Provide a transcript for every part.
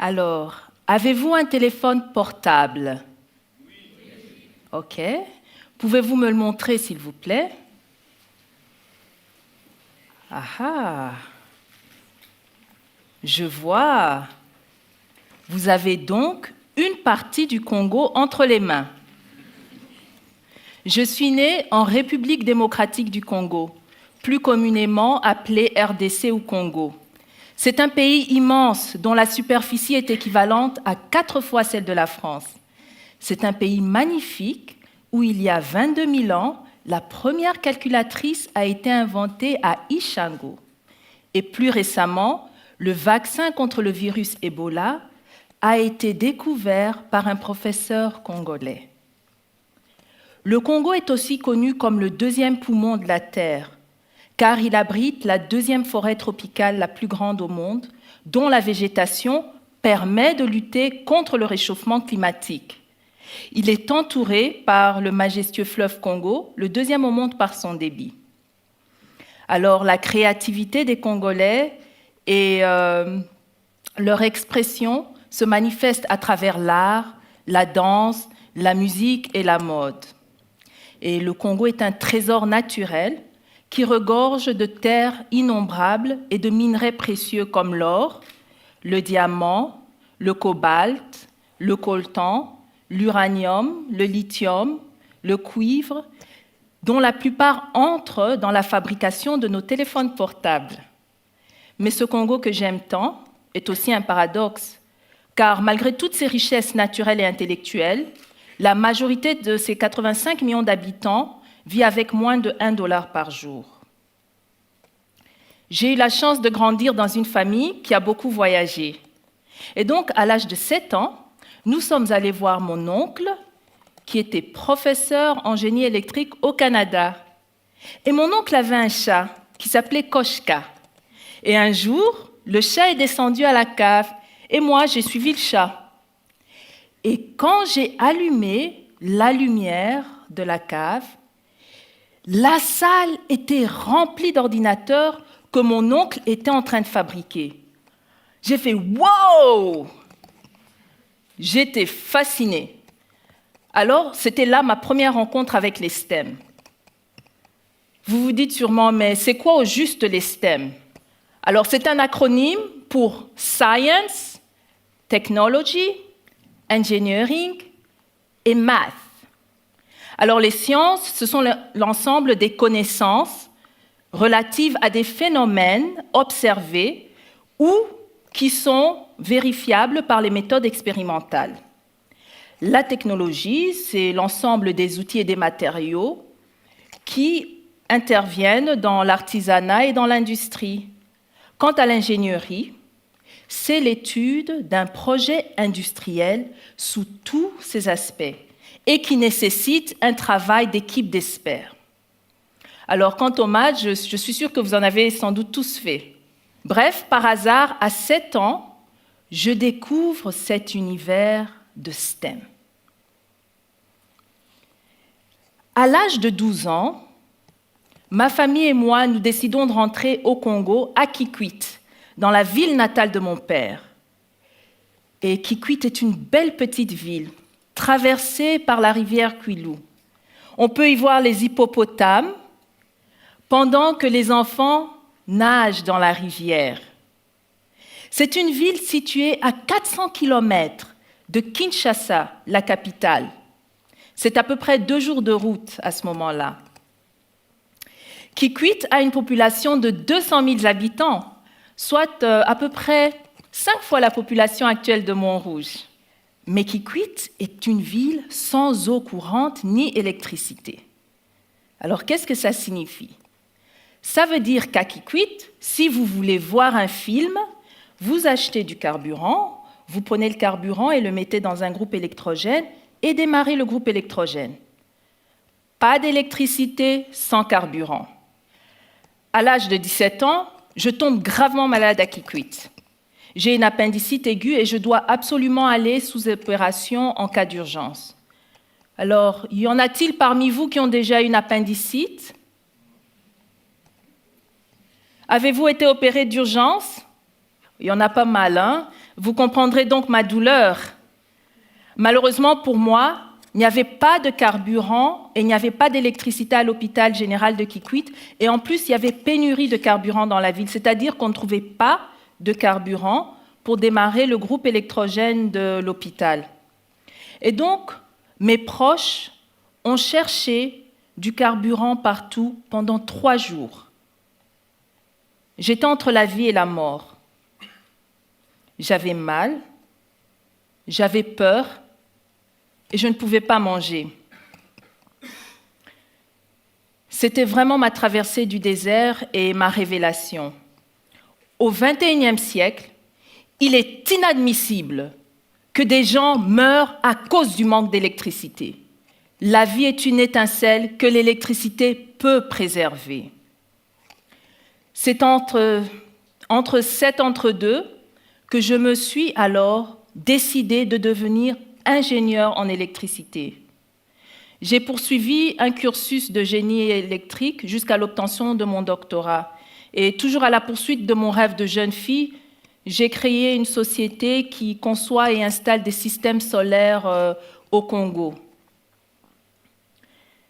Alors, avez-vous un téléphone portable? OK. Pouvez-vous me le montrer, s'il vous plaît? Ah ah. Je vois. Vous avez donc une partie du Congo entre les mains. Je suis née en République démocratique du Congo, plus communément appelée RDC ou Congo. C'est un pays immense dont la superficie est équivalente à 4 fois celle de la France. C'est un pays magnifique où il y a 22 000 ans, la première calculatrice a été inventée à Ishango. Et plus récemment, le vaccin contre le virus Ebola a été découvert par un professeur congolais. Le Congo est aussi connu comme le deuxième poumon de la Terre, car il abrite la deuxième forêt tropicale la plus grande au monde, dont la végétation permet de lutter contre le réchauffement climatique. Il est entouré par le majestueux fleuve Congo, le deuxième au monde par son débit. Alors, la créativité des Congolais et leur expression se manifestent à travers l'art, la danse, la musique et la mode. Et le Congo est un trésor naturel qui regorge de terres innombrables et de minerais précieux comme l'or, le diamant, le cobalt, le coltan, l'uranium, le lithium, le cuivre, dont la plupart entrent dans la fabrication de nos téléphones portables. Mais ce Congo que j'aime tant est aussi un paradoxe, car malgré toutes ces richesses naturelles et intellectuelles, la majorité de ses 85 millions d'habitants vit avec moins de $1 par jour. J'ai eu la chance de grandir dans une famille qui a beaucoup voyagé. Et donc, à l'âge de 7 ans, nous sommes allés voir mon oncle, qui était professeur en génie électrique au Canada. Et mon oncle avait un chat qui s'appelait Koshka. Et un jour, le chat est descendu à la cave, et moi, j'ai suivi le chat. Et quand j'ai allumé la lumière de la cave, la salle était remplie d'ordinateurs que mon oncle était en train de fabriquer. J'ai fait « wow !» J'étais fascinée. Alors, c'était là ma première rencontre avec les STEM. Vous vous dites sûrement, mais c'est quoi au juste les STEM? Alors, c'est un acronyme pour Science, Technology, Engineering et Math. Alors, les sciences, ce sont l'ensemble des connaissances relatives à des phénomènes observés ou qui sont vérifiables par les méthodes expérimentales. La technologie, c'est l'ensemble des outils et des matériaux qui interviennent dans l'artisanat et dans l'industrie. Quant à l'ingénierie, c'est l'étude d'un projet industriel sous tous ses aspects et qui nécessite un travail d'équipe d'experts. Alors, quant aux maths, je suis sûre que vous en avez sans doute tous fait. Bref, par hasard, à 7 ans, je découvre cet univers de STEM. À l'âge de 12 ans, ma famille et moi, nous décidons de rentrer au Congo, à Kikwit, dans la ville natale de mon père. Et Kikwit est une belle petite ville, traversée par la rivière Kwilu. On peut y voir les hippopotames, pendant que les enfants nagent dans la rivière. C'est une ville située à 400 km de Kinshasa, la capitale. C'est à peu près 2 jours de route à ce moment-là. Kikwit a une population de 200 000 habitants, soit à peu près 5 fois la population actuelle de Montrouge. Mais Kikwit est une ville sans eau courante ni électricité. Alors, qu'est-ce que ça signifie? Ça veut dire qu'à Kikwit, si vous voulez voir un film, vous achetez du carburant, vous prenez le carburant et le mettez dans un groupe électrogène et démarrez le groupe électrogène. Pas d'électricité sans carburant. À l'âge de 17 ans, je tombe gravement malade à Kikwit. J'ai une appendicite aiguë et je dois absolument aller sous opération en cas d'urgence. Alors, y en a-t-il parmi vous qui ont déjà une appendicite? Avez-vous été opéré d'urgence? Il y en a pas mal, hein? Vous comprendrez donc ma douleur. Malheureusement pour moi, il n'y avait pas de carburant et il n'y avait pas d'électricité à l'hôpital général de Kikwit. Et en plus, il y avait pénurie de carburant dans la ville, c'est-à-dire qu'on ne trouvait pas de carburant pour démarrer le groupe électrogène de l'hôpital. Et donc, mes proches ont cherché du carburant partout pendant 3 jours. J'étais entre la vie et la mort. J'avais mal, j'avais peur et je ne pouvais pas manger. C'était vraiment ma traversée du désert et ma révélation. Au XXIe siècle, il est inadmissible que des gens meurent à cause du manque d'électricité. La vie est une étincelle que l'électricité peut préserver. C'est entre cet entre-deux que je me suis alors décidée de devenir ingénieure en électricité. J'ai poursuivi un cursus de génie électrique jusqu'à l'obtention de mon doctorat. Et toujours à la poursuite de mon rêve de jeune fille, j'ai créé une société qui conçoit et installe des systèmes solaires au Congo.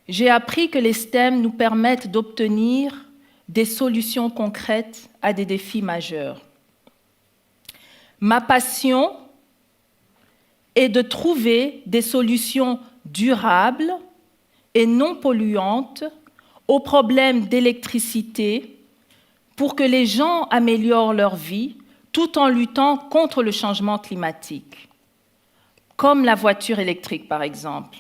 J'ai appris que les STEM nous permettent d'obtenir des solutions concrètes à des défis majeurs. Ma passion est de trouver des solutions durables et non polluantes aux problèmes d'électricité pour que les gens améliorent leur vie tout en luttant contre le changement climatique, comme la voiture électrique par exemple.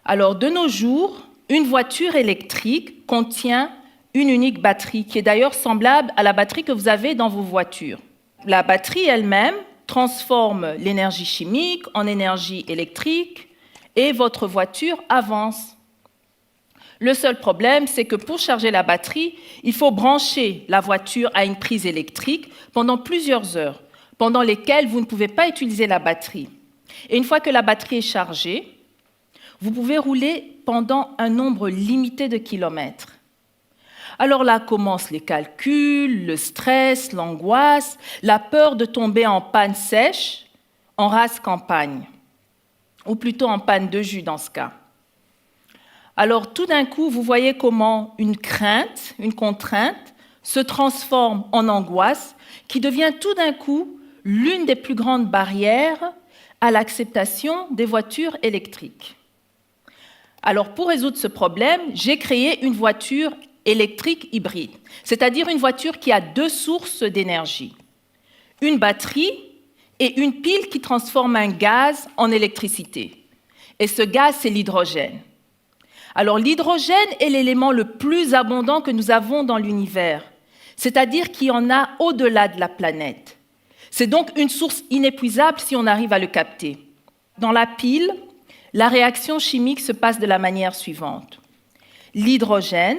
Alors de nos jours, une voiture électrique contient une unique batterie, qui est d'ailleurs semblable à la batterie que vous avez dans vos voitures. La batterie elle-même transforme l'énergie chimique en énergie électrique et votre voiture avance. Le seul problème, c'est que pour charger la batterie, il faut brancher la voiture à une prise électrique pendant plusieurs heures, pendant lesquelles vous ne pouvez pas utiliser la batterie. Et une fois que la batterie est chargée, vous pouvez rouler pendant un nombre limité de kilomètres. Alors là commencent les calculs, le stress, l'angoisse, la peur de tomber en panne sèche, en rase campagne, ou plutôt en panne de jus dans ce cas. Alors tout d'un coup, vous voyez comment une crainte, une contrainte, se transforme en angoisse qui devient tout d'un coup l'une des plus grandes barrières à l'acceptation des voitures électriques. Alors pour résoudre ce problème, j'ai créé une voiture électrique hybride, c'est-à-dire une voiture qui a 2 sources d'énergie, une batterie et une pile qui transforme un gaz en électricité. Et ce gaz, c'est l'hydrogène. Alors l'hydrogène est l'élément le plus abondant que nous avons dans l'univers, c'est-à-dire qu'il y en a au-delà de la planète. C'est donc une source inépuisable si on arrive à le capter. Dans la pile, la réaction chimique se passe de la manière suivante. L'hydrogène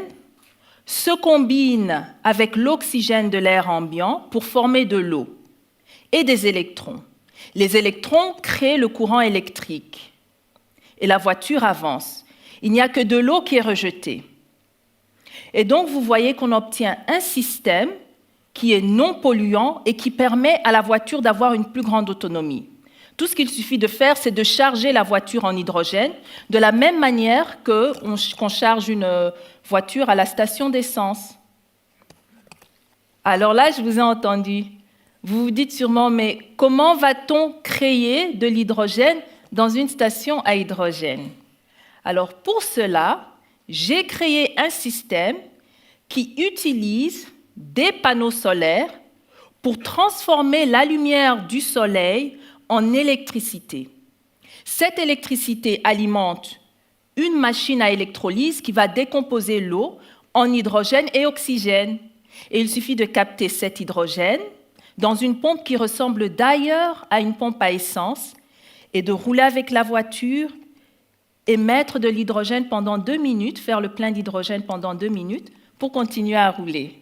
se combine avec l'oxygène de l'air ambiant pour former de l'eau et des électrons. Les électrons créent le courant électrique et la voiture avance. Il n'y a que de l'eau qui est rejetée. Et donc, vous voyez qu'on obtient un système qui est non polluant et qui permet à la voiture d'avoir une plus grande autonomie. Tout ce qu'il suffit de faire, c'est de charger la voiture en hydrogène de la même manière qu'on charge une voiture à la station d'essence. Alors là, je vous ai entendu. Vous vous dites sûrement, mais comment va-t-on créer de l'hydrogène dans une station à hydrogène? Alors pour cela, j'ai créé un système qui utilise des panneaux solaires pour transformer la lumière du soleil en électricité. Cette électricité alimente une machine à électrolyse qui va décomposer l'eau en hydrogène et oxygène. Et il suffit de capter cet hydrogène dans une pompe qui ressemble d'ailleurs à une pompe à essence et de rouler avec la voiture et mettre de l'hydrogène pendant 2 minutes, faire le plein d'hydrogène pendant 2 minutes pour continuer à rouler.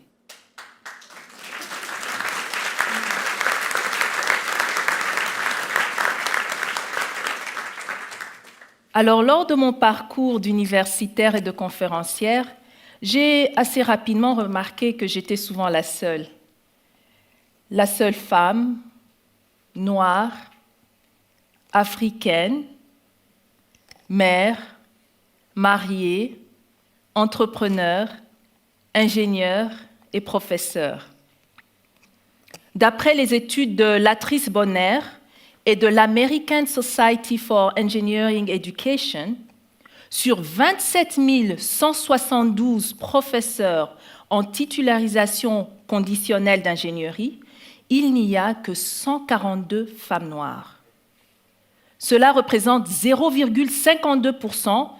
Alors, lors de mon parcours d'universitaire et de conférencière, j'ai assez rapidement remarqué que j'étais souvent la seule femme, noires, africaines, mères, mariées, entrepreneurs, ingénieurs et professeurs. D'après les études de Latrice Bonner et de l'American Society for Engineering Education, sur 27 172 professeurs en titularisation conditionnelle d'ingénierie, il n'y a que 142 femmes noires. Cela représente 0,52%